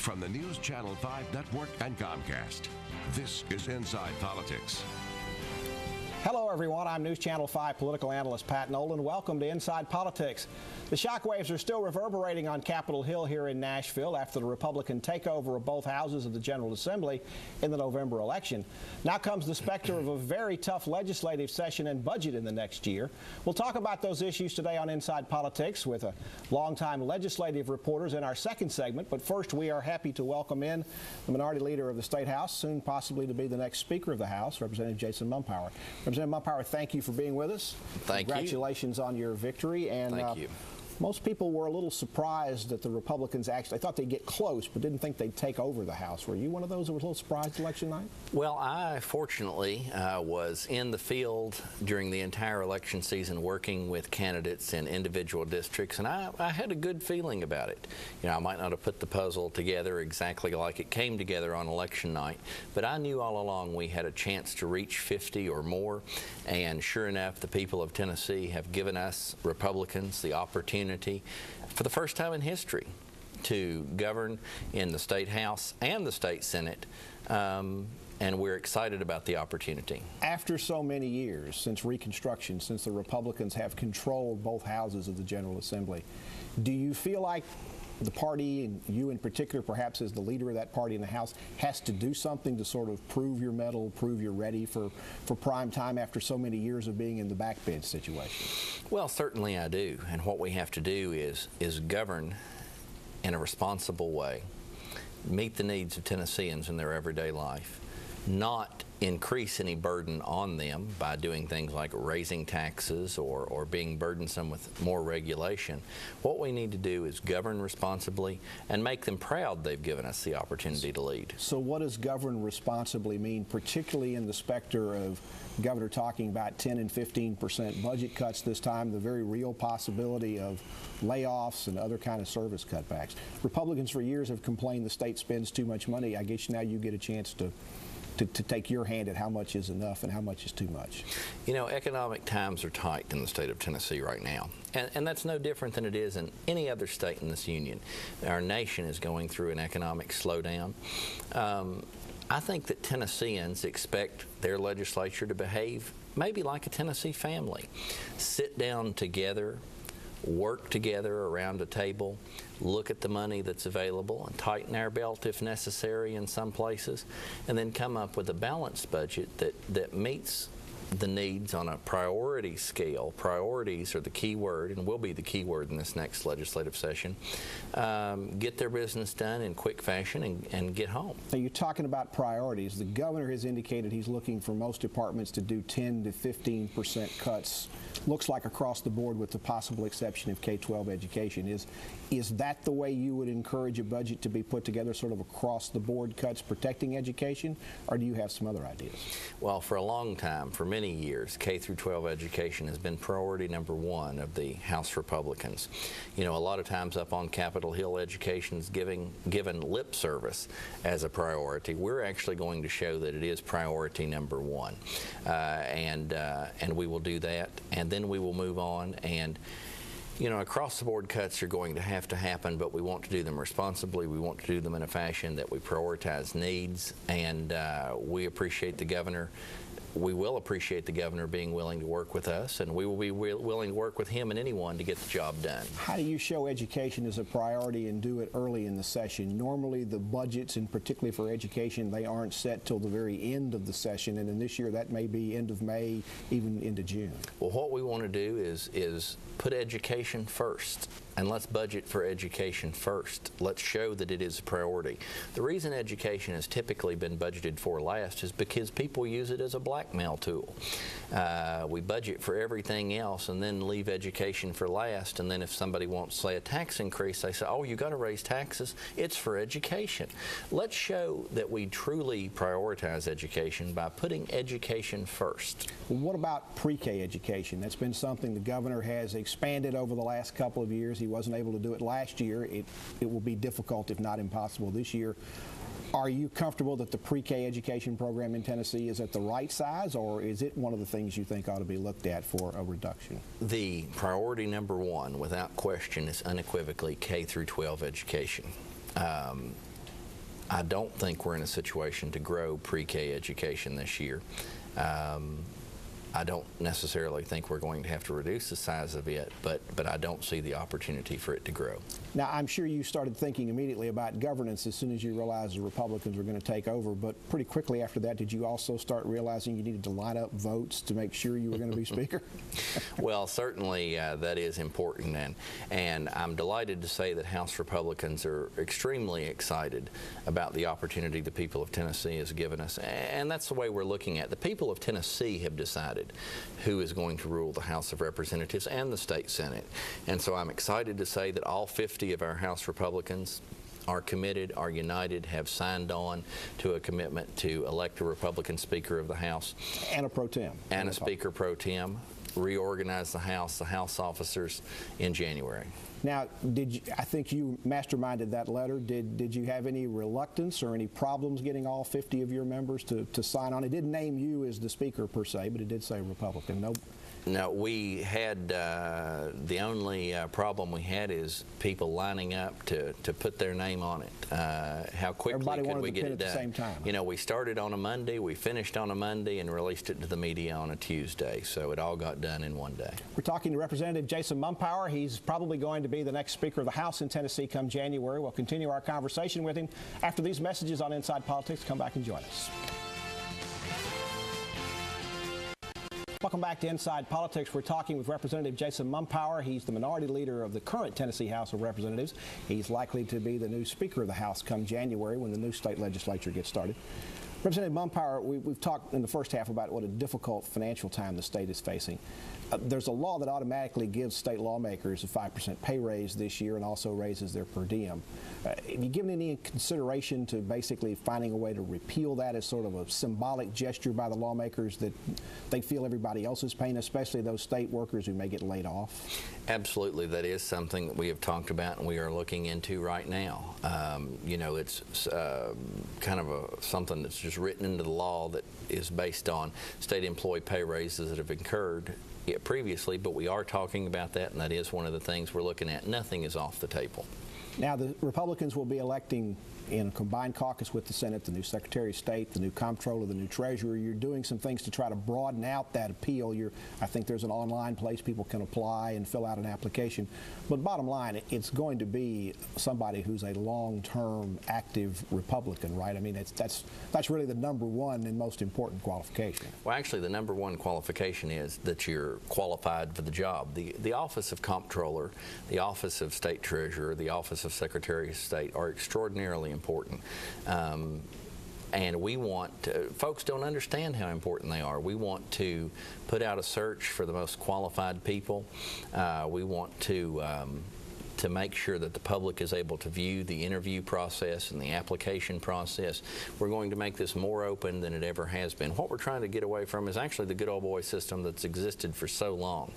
From the News Channel 5 Network and Comcast, this is Inside Politics. Hello, everyone. I'm News Channel 5 political analyst Pat Nolan. Welcome to Inside Politics. The shockwaves are still reverberating on Capitol Hill here in Nashville after the Republican takeover of both houses of the General Assembly in the November election. Now comes the specter of a very tough legislative session and budget in the next year. We'll talk about those issues today on Inside Politics with a longtime legislative reporters in our second segment. But first, we are happy to welcome in the Minority Leader of the State House, soon possibly to be the next Speaker of the House, Representative Jason Mumpower. Representative Mumpower, thank you for being with us. Thank you. Congratulations on your victory. And thank you. Most people were a little surprised that the Republicans actually thought they'd get close, but didn't think they'd take over the House. Were you one of those that was a little surprised election night? Well, I fortunately was in the field during the entire election season working with candidates in individual districts, and I had a good feeling about it. You know, I might not have put the puzzle together exactly like it came together on election night, but I knew all along we had a chance to reach 50 or more, and sure enough, the people of Tennessee have given us Republicans the opportunity for the first time in history to govern in the State House and the State Senate, and we're excited about the opportunity. After so many years, since Reconstruction, since the Republicans have controlled both houses of the General Assembly, do you feel like the party, and you in particular, perhaps as the leader of that party in the House, has to do something to sort of prove your mettle, prove you're ready for prime time after so many years of being in the backbench situation? Well, certainly I do. And what we have to do is govern in a responsible way, meet the needs of Tennesseans in their everyday life, not increase any burden on them by doing things like raising taxes or being burdensome with more regulation. What we need to do is govern responsibly and make them proud they've given us the opportunity to lead. So what does govern responsibly mean, particularly in the specter of the governor talking about 10 and 15% budget cuts this time, the very real possibility of layoffs and other kind of service cutbacks? Republicans for years have complained the state spends too much money. I guess now you get a chance to take your hand at how much is enough and how much is too much. You know, economic times are tight in the state of Tennessee right now, and that's no different than it is in any other state in this union. Our nation is going through an economic slowdown. I think that Tennesseans expect their legislature to behave maybe like a Tennessee family. Sit down together, work together around a table, look at the money that's available and tighten our belt if necessary in some places, and then come up with a balanced budget that meets the needs on a priority scale. Priorities are the key word and will be the key word in this next legislative session. Get their business done in quick fashion and get home. Now, you're talking about priorities. The governor has indicated he's looking for most departments to do 10 to 15% cuts. Looks like across the board with the possible exception of K-12 education. Is that the way you would encourage a budget to be put together, sort of across the board cuts protecting education, or do you have some other ideas? Well, for a long time, for many years, K-12 education has been priority number one of the House Republicans. You know, a lot of times up on Capitol Hill, education is given lip service as a priority. We're actually going to show that it is priority number one, and we will do that, and then we will move on. And you know, across-the-board cuts are going to happen, but we want to do them responsibly. We want to do them in a fashion that we prioritize needs, and we appreciate the governor. We will appreciate the governor being willing to work with us, and we will be willing to work with him and anyone to get the job done. How do you show education as a priority and do it early in the session? Normally the budgets, and particularly for education, they aren't set till the very end of the session, and in this year that may be end of May, even into June. Well, what we want to do is put education first, and let's budget for education first. Let's show that it is a priority. The reason education has typically been budgeted for last is because people use it as a blackmail tool. We budget for everything else and then leave education for last, and then if somebody wants, say, a tax increase, they say, oh, you got to raise taxes. It's for education. Let's show that we truly prioritize education by putting education first. What about pre-K education? That's been something the governor has expanded over the last couple of years. He wasn't able to do it last year. It will be difficult, if not impossible, this year. Are you comfortable that the pre-K education program in Tennessee is at the right size, or is it one of the things you think ought to be looked at for a reduction? The priority number one, without question, is unequivocally K through 12 education. I don't think we're in a situation to grow pre-K education this year. I don't necessarily think we're going to have to reduce the size of it, but I don't see the opportunity for it to grow. Now, I'm sure you started thinking immediately about governance as soon as you realized the Republicans were going to take over, but pretty quickly after that, did you also start realizing you needed to line up votes to make sure you were going to be Speaker? Well, certainly that is important, and I'm delighted to say that House Republicans are extremely excited about the opportunity the people of Tennessee has given us, and that's the way we're looking at it. The people of Tennessee have decided who is going to rule the House of Representatives and the State Senate. And so I'm excited to say that all 50 of our House Republicans are committed, are united, have signed on to a commitment to elect a Republican Speaker of the House. And a pro tem. And a Speaker pro tem, reorganize the House officers in January. Now, I think you masterminded that letter. Did you have any reluctance or any problems getting all 50 of your members to sign on? It didn't name you as the Speaker per se, but it did say Republican. No, we had the only problem we had is people lining up to put their name on it. How quickly could we get it done? At the same time. You know, we started on a Monday, we finished on a Monday, and released it to the media on a Tuesday. So it all got done in one day. We're talking to Representative Jason Mumpower. He's probably going to be the next Speaker of the House in Tennessee come January. We'll continue our conversation with him after these messages on Inside Politics. Come back and join us. Welcome back to Inside Politics. We're talking with Representative Jason Mumpower. He's the minority leader of the current Tennessee House of Representatives. He's likely to be the new Speaker of the House come January when the new state legislature gets started. Representative Mumpower, we've talked in the first half about what a difficult financial time the state is facing. There's a law that automatically gives state lawmakers a 5% pay raise this year and also raises their per diem. Have you given any consideration to basically finding a way to repeal that as sort of a symbolic gesture by the lawmakers that they feel everybody else is paying, especially those state workers who may get laid off? Absolutely. That is something that we have talked about and we are looking into right now. You know, it's kind of something that's just written into the law that is based on state employee pay raises that have occurred previously, but we are talking about that, and that is one of the things we're looking at. Nothing is off the table. Now, the Republicans will be electing in a combined caucus with the Senate, the new Secretary of State, the new Comptroller, the new Treasurer. You're doing some things to try to broaden out that appeal. I think there's an online place people can apply and fill out an application. But bottom line, it's going to be somebody who's a long-term active Republican, right? I mean, that's really the number one and most important qualification. Well, actually, the number one qualification is that you're qualified for the job. The Office of Comptroller, the Office of State Treasurer, the Office of Secretary of State are extraordinarily important. And we want folks don't understand how important they are. We want to put out a search for the most qualified people. We want to make sure that the public is able to view the interview process and the application process. We're going to make this more open than it ever has been. What we're trying to get away from is actually the good old boy system that's existed for so long.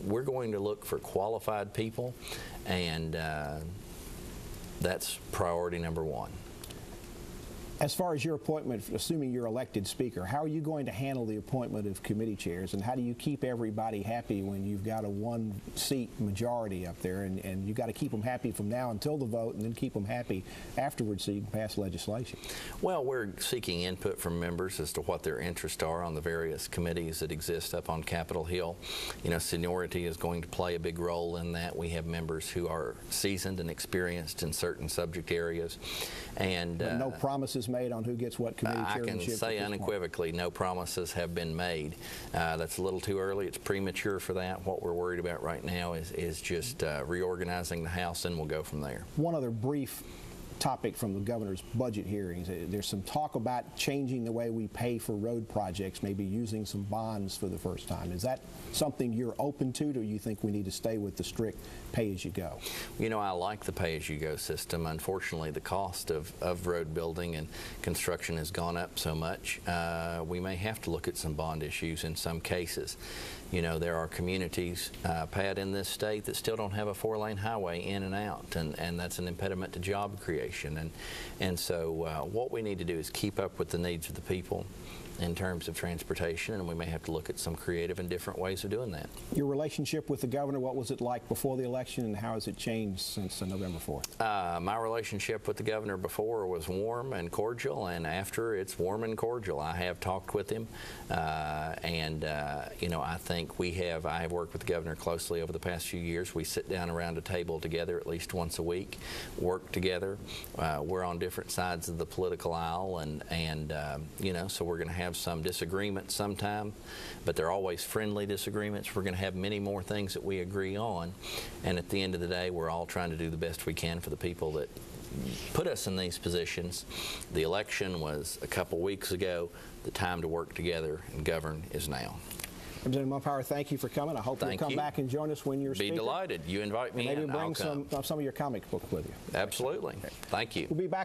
We're going to look for qualified people, and that's priority number one. As far as your appointment, assuming you're elected Speaker, how are you going to handle the appointment of committee chairs, and how do you keep everybody happy when you've got a one-seat majority up there, and you've got to keep them happy from now until the vote and then keep them happy afterwards so you can pass legislation? Well, we're seeking input from members as to what their interests are on the various committees that exist up on Capitol Hill. You know, seniority is going to play a big role in that. We have members who are seasoned and experienced in certain subject areas. And no promises made on who gets what committee chairmanship? I can say unequivocally no promises have been made. That's a little too early. It's premature for that. What we're worried about right now is just reorganizing the House, and we'll go from there. One other brief topic from the governor's budget hearings. There's some talk about changing the way we pay for road projects, maybe using some bonds for the first time. Is that something you're open to, or do you think we need to stay with the strict pay-as-you-go? You know, I like the pay-as-you-go system. Unfortunately, the cost of road building and construction has gone up so much. We may have to look at some bond issues in some cases. You know, there are communities, Pat, in this state that still don't have a four-lane highway in and out, and that's an impediment to job creation. And so what we need to do is keep up with the needs of the people. in terms of transportation, and we may have to look at some creative and different ways of doing that. Your relationship with the governor, what was it like before the election, and how has it changed since November 4th? My relationship with the governor before was warm and cordial, and after it's warm and cordial. I have talked with him, and you know, I think I have worked with the governor closely over the past few years. We sit down around a table together at least once a week, work together. We're on different sides of the political aisle, and you know, so we're going to have some disagreements sometime, but they're always friendly disagreements. We're going to have many more things that we agree on, and at the end of the day, we're all trying to do the best we can for the people that put us in these positions. The election was a couple weeks ago. The time to work together and govern is now. Representative Mumpower, thank you for coming. I hope you'll come back and join us when you're speaker. Be delighted. You invite me in, maybe bring I'll come. some of your comic book with you. Absolutely. Thank you. We'll be back.